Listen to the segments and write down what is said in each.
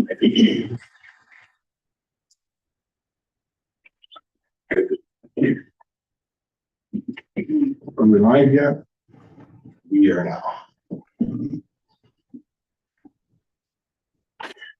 Are we live yet? We are now.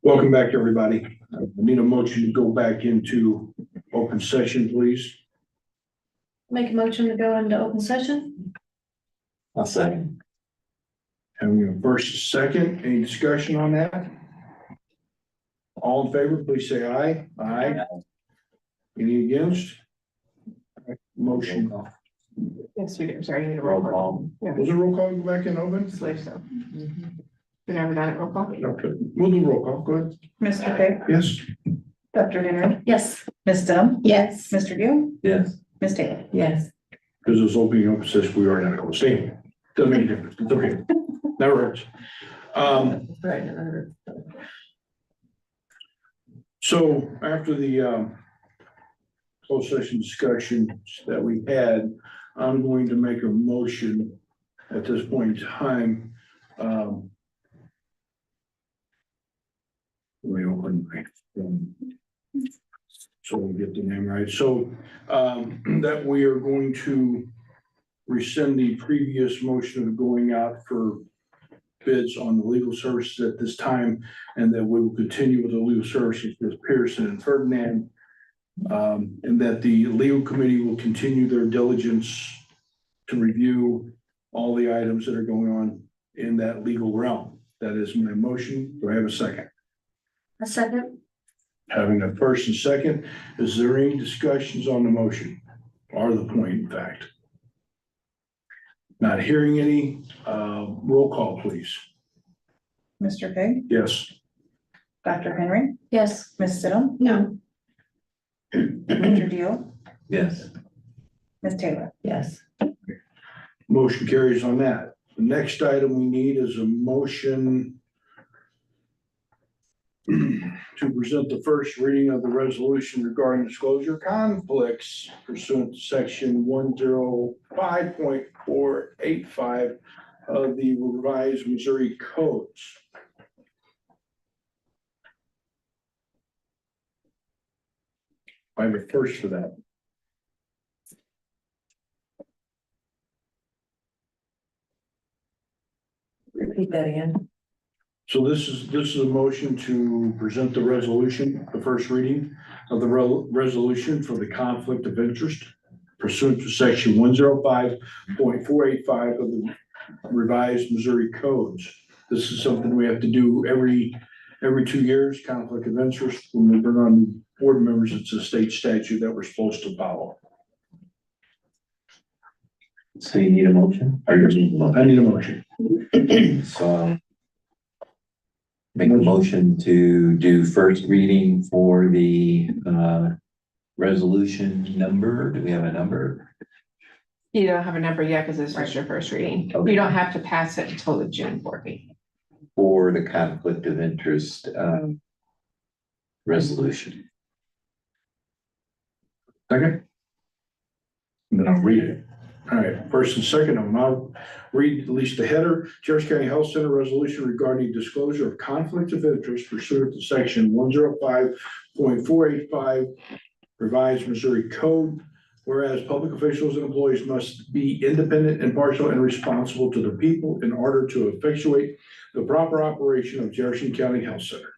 Welcome back, everybody. I need a motion to go back into open session, please. Make a motion to go into open session. I'll second. Having a first, second, any discussion on that? All in favor, please say aye. Aye. Any against? Motion. Yes, we do. Sorry, you need a roll call. Yeah, Was it roll call? Go back in open? I believe so. We never done it roll call. Okay, we'll do roll call. Go ahead. Mr. Pig, Yes. Dr. Henry, Yes. Ms. Dunn, Yes. Mr. Gill, Yes. Ms. Taylor. Yes. Because it's open session, we are not going to stay. Doesn't make a difference. It's okay. Never hurts. Right. So after the closed session discussions that we had, I'm going to make a motion at this point in time. Let me open my phone. So we get the name right. So that we are going to rescind the previous motion of going out for bids on the legal services at this time, and that we will continue with the legal services with Pearson and Ferdinand. And that the legal committee will continue their diligence to review all the items that are going on in that legal realm. That is my motion. Do I have a second? A second. Having a first and second, is there any discussions on the motion or the point, in fact? Not hearing any, roll call, please. Mr. Pig, Yes. Dr. Henry, Yes. Ms. Dunn, No. Mr. Gill, Yes. Ms. Taylor. Yes. Motion carries on that. The next item we need is a motion to present the first reading of the resolution regarding disclosure conflicts pursuant to section 105.485 of the revised Missouri codes. I have a first for that. Repeat that again. So this is a motion to present the resolution, the first reading of the resolution for the conflict of interest pursuant to section 105.485 of the revised Missouri codes. This is something we have to do every 2 years, conflict of interest. When we bring on new board members, it's a state statute that we're supposed to follow. So you need a motion? I need a motion. So make a motion to do first reading for the resolution number. Do we have a number? You don't have a number yet because it's just your first reading. Okay. You don't have to pass it until the June board meeting. For the conflict of interest resolution. Second? And then I'll read it. All right, first and second, I'll read at least the header. Jefferson County Health Center resolution regarding disclosure of conflict of interest pursuant to section 105.485 revised Missouri Code. Whereas public officials and employees must be independent, impartial, and responsible to the people in order to effectuate the proper operation of Jefferson County Health Center.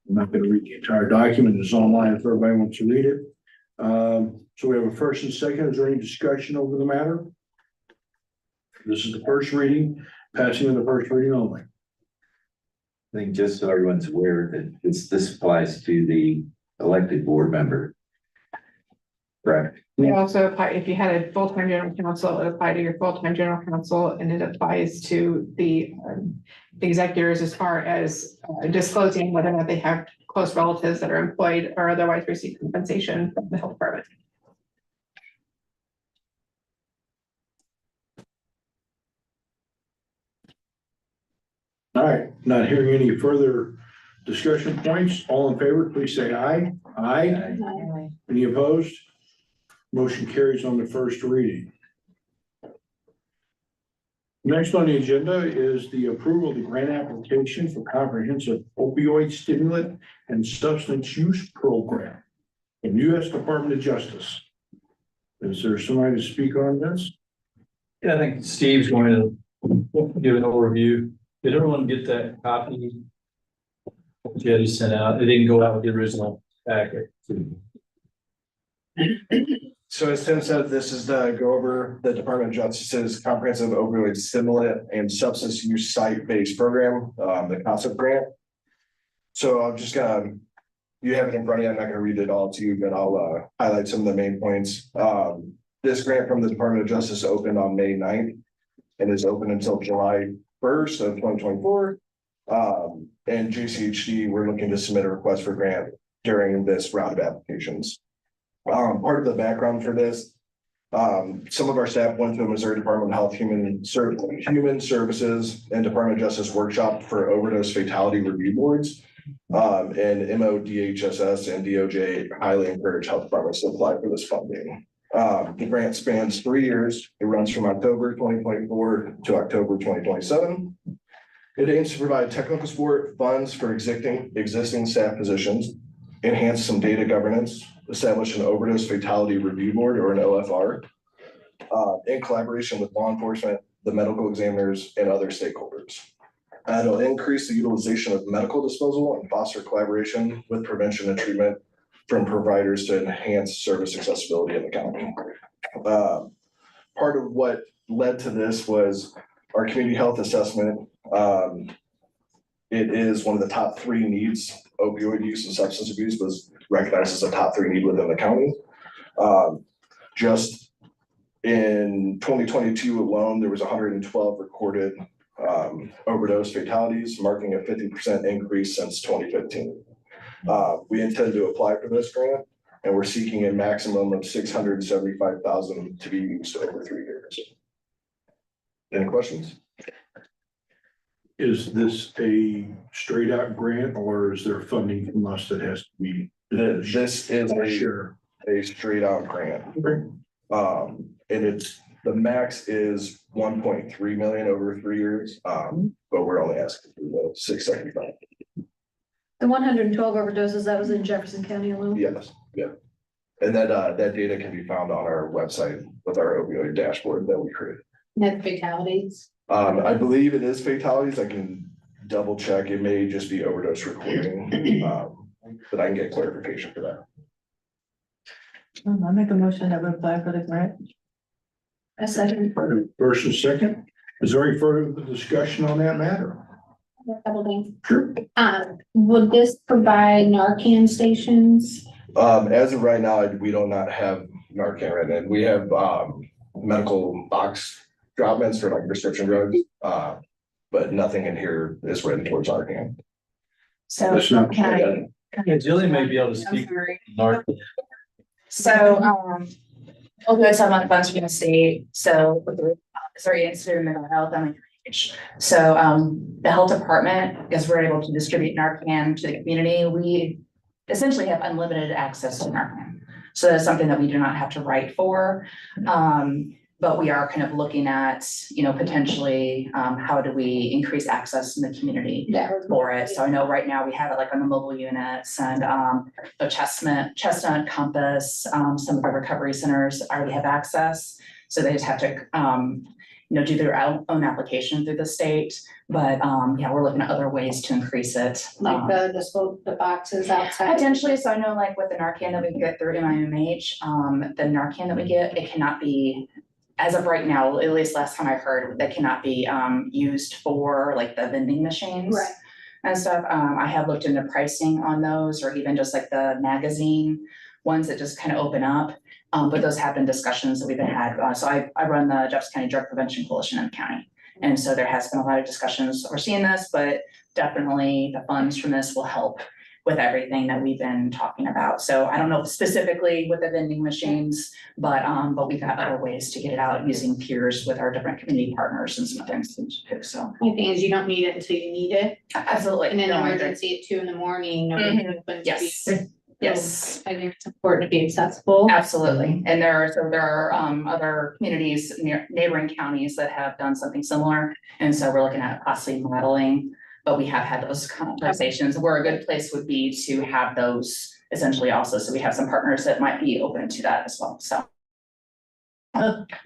I'm not going to read the entire document. It's online if everybody wants to read it. So we have a first and second. Is there any discussion over the matter? This is the first reading, passing of the first reading only. I think just so everyone's aware that this applies to the elected board member. Correct. It also apply, if you had a full-time general counsel, it applied to your full-time general counsel, and it applies to the executors as far as disclosing whether or not they have close relatives that are employed or otherwise receive compensation from the health department. All right, not hearing any further discussion points. All in favor, please say aye. Aye. Any opposed? Motion carries on the first reading. Next on the agenda is the approval of the grant application for comprehensive opioid stimulant and substance use program in U.S. Department of Justice. Is there somebody to speak on this? Yeah, I think Steve's going to give an overview. Did everyone get that copy? Jetty sent out. It didn't go out with the original packet. So as Tim said, this is to go over the Department of Justice's comprehensive opioid stimulant and substance use site-based program, the concept grant. So I'm just gonna, you have it in front of you. I'm not gonna read it all to you, but I'll highlight some of the main points. This grant from the Department of Justice opened on May 9th and is open until July 1st of 2024. And JCHD, we're looking to submit a request for grant during this round of applications. Part of the background for this, some of our staff went to a Missouri Department of Health Human Services and Department of Justice workshop for overdose fatality review boards. And MODHSS and DOJ highly encourage health departments to apply for this funding. The grant spans 3 years. It runs from October 2024 to October 2027. It aims to provide technical support, funds for existing staff positions, enhance some data governance, establish an overdose fatality review board or an OFR, in collaboration with law enforcement, the medical examiners, and other stakeholders. It'll increase the utilization of medical disposal and foster collaboration with prevention and treatment from providers to enhance service accessibility in the county. Part of what led to this was our community health assessment. It is one of the top 3 needs. Opioid use and substance abuse was recognized as a top 3 need within the county. Just in 2022 alone, there was 112 recorded overdose fatalities, marking a 50% increase since 2015. We intend to apply for this grant, and we're seeking a maximum of $675,000 to be used over 3 years. Any questions? Is this a straight out grant or is there funding from us that has to be? This is Sure. a straight out grant. And it's, the max is 1.3 million over 3 years. But we're only asking for the 675. The 112 overdoses, that was in Jefferson County alone? Yes, yeah. And that data can be found on our website with our opioid dashboard that we created. Net fatalities. I believe it is fatalities. I can double check. It may just be overdose recording. But I can get clarification for that. I make a motion that we apply for the grant. A second. First and second, is there any further discussion on that matter? Couple things. Sure. Would this provide Narcan stations? As of right now, we do not have Narcan right now. We have medical box drop-ins for like prescription drugs, but nothing in here is written towards Narcan. So That's not- can I? Yeah, Jillian may be able to I'm speak. sorry. Narc. So, opioids have money funds from the state, so with the, sorry, Institute of Mental Health, so, the health department, because we're able to distribute Narcan to the community, we essentially have unlimited access to Narcan. So that's something that we do not have to write for. But we are kind of looking at, potentially, how do we increase access in the community for it? So I know right now we have it like on the mobile units and, the Chestnut, Compass, some of the recovery centers already have access. So they just have to, do their own application through the state. But, yeah, we're looking at other ways to increase it. Like the boxes outside? Potentially, so I know like with the Narcan that we get through MIMH, the Narcan that we get, it cannot be, as of right now, at least last time I heard, that cannot be used for like the vending machines. Right. And stuff. I have looked into pricing on those, or even just like the magazine ones that just kind of open up. But those have been discussions that we've been had. So I run the Jefferson County Drug Prevention Coalition in the county. And so there has been a lot of discussions. We're seeing this, but definitely the funds from this will help with everything that we've been talking about. So I don't know specifically with the vending machines, but we've got other ways to get it out using peers with our different community partners and some things too. So The thing is, you don't need it until you need it. absolutely. And in No, an I agree. emergency at 2 in the morning, nobody opens Yes. these. Yes. I think it's important to be accessible. Absolutely, and there are other communities near neighboring counties that have done something similar, and so we're looking at possibly modeling. But we have had those conversations, where a good place would be to have those essentially also, so we have some partners that might be open to that as well, so.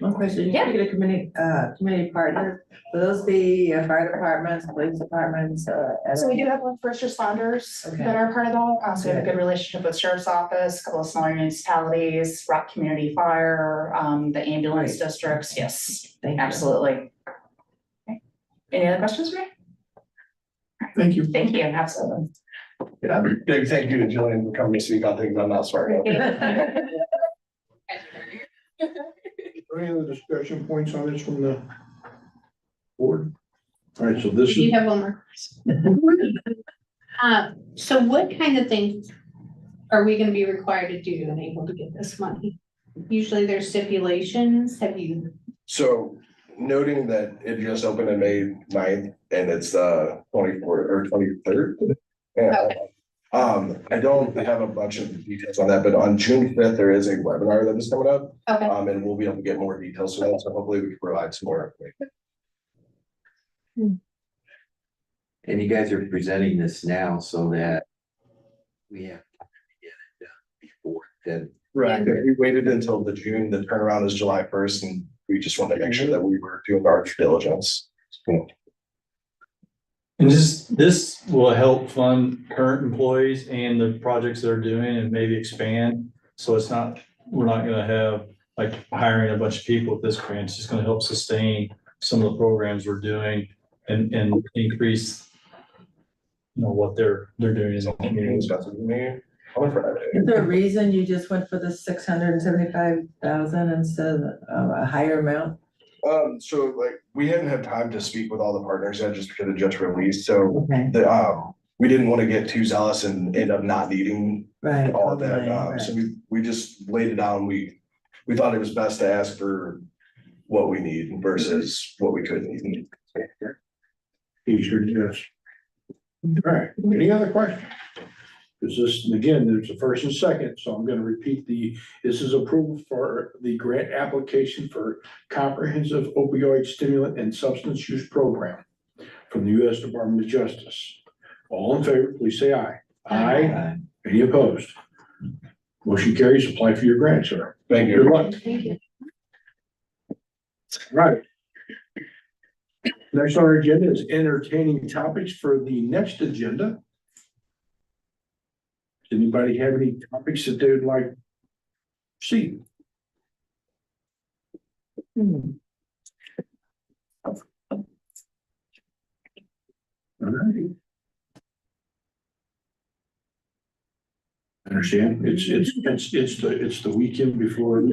One question, you Yeah. get a community partner, will those be fire departments, police departments, So we do have first responders Okay. that are part of that, so we have a good relationship with sheriff's office, a couple of smaller municipalities, Rock Community Fire, the ambulance districts, yes, Thank you. absolutely. Okay. Any other questions for me? Thank you. Thank you, absolutely. Yeah, big thank you to Jillian for coming to speak on things I'm not smart about. Any other discussion points on this from the board? All right, so this You is, have one more. So what kind of things are we gonna be required to do and able to get this money? Usually there's stipulations, have you, So noting that it just opened on May 9th and it's 24th or 23rd. Yeah. I don't have a bunch of details on that, but on June 5th, there is a webinar that is coming up. okay, And we'll be able to get more details to that, so hopefully we can provide some more information. And you guys are presenting this now so that we have time to get it done before then. Right, we waited until the turnaround is July 1st, and we just wanted to make sure that we were doing our due diligence. And this will help fund current employees and the projects they're doing and maybe expand. So it's not, we're not gonna have like hiring a bunch of people with this grant. It's just gonna help sustain some of the programs we're doing and increase, you know, what they're doing in the community. Is there a reason you just went for the 675,000 instead of a higher amount? So like, we hadn't had time to speak with all the partners yet, just because it just released, so Okay, we didn't want to get too zealous and end up not needing right. all of that, right. so we just laid it down, we thought it was best to ask for what we need versus what we could need. yes. All right, any other questions? Because this, again, there's a first and second, so I'm gonna repeat this is approval for the grant application for comprehensive opioid stimulant and substance use program from the U.S. Department of Justice. All in favor, please say aye. Aye. Any opposed? Motion carries. Apply for your grant, sir. Thank Good you. luck. thank you. Right. Next on our agenda is entertaining topics for the next agenda. Does anybody have any topics that they would like to see? All right. I understand. It's the weekend before.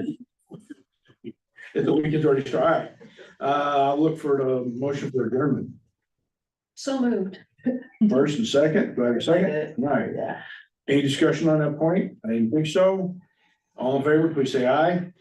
The weekend's already started. I'll look for the motion for adjournment. So moved. First and second, do I have a second? Right. Yeah. Any discussion on that point? I didn't think so. All in favor, please say aye.